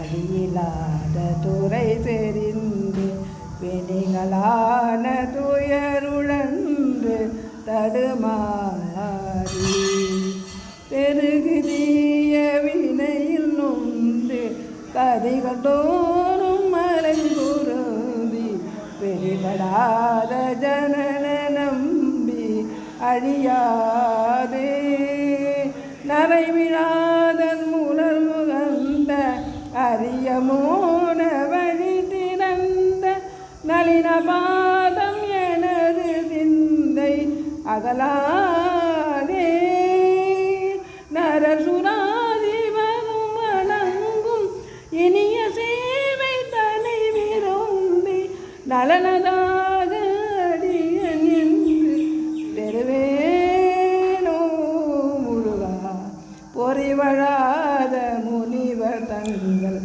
வழியில்லாத துறை தெரிந்து வினைகளான துயருழன்று தடுமாறி பெருகுதிய வினையில் நொந்து கதிகள் தோறும் மலைங்குருதி வெளிப்படாத ஜனன நம்பி அழியாதே நரைவிழாதன் முரல் முகந்த அரிய மோன வழி திறந்த நளின பாதம் எனது சிந்தை அகலாதே நரசுராதிபனும் வணங்கும் இனிய சேவை தலை விரும்பி நலனதாக அடியன் என்று பெறுவேனோ முருகா பொறிவழாத முனிவர் தங்கள்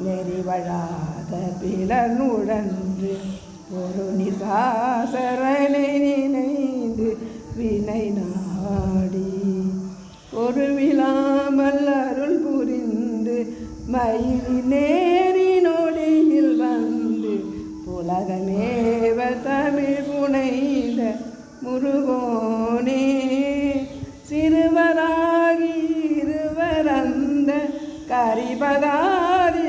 நெறிவழாத பிளனுடன்று பொருணி சாசரனை நினைந்து வினை நாடி பொருவிலாமல் அருள் புரிந்து மயிலி நேரி நொடியில் வந்து புலகமேவ தமிழ் புனைந்த முருகோனே சிறுவராகி இருவரந்த கரிபதாதி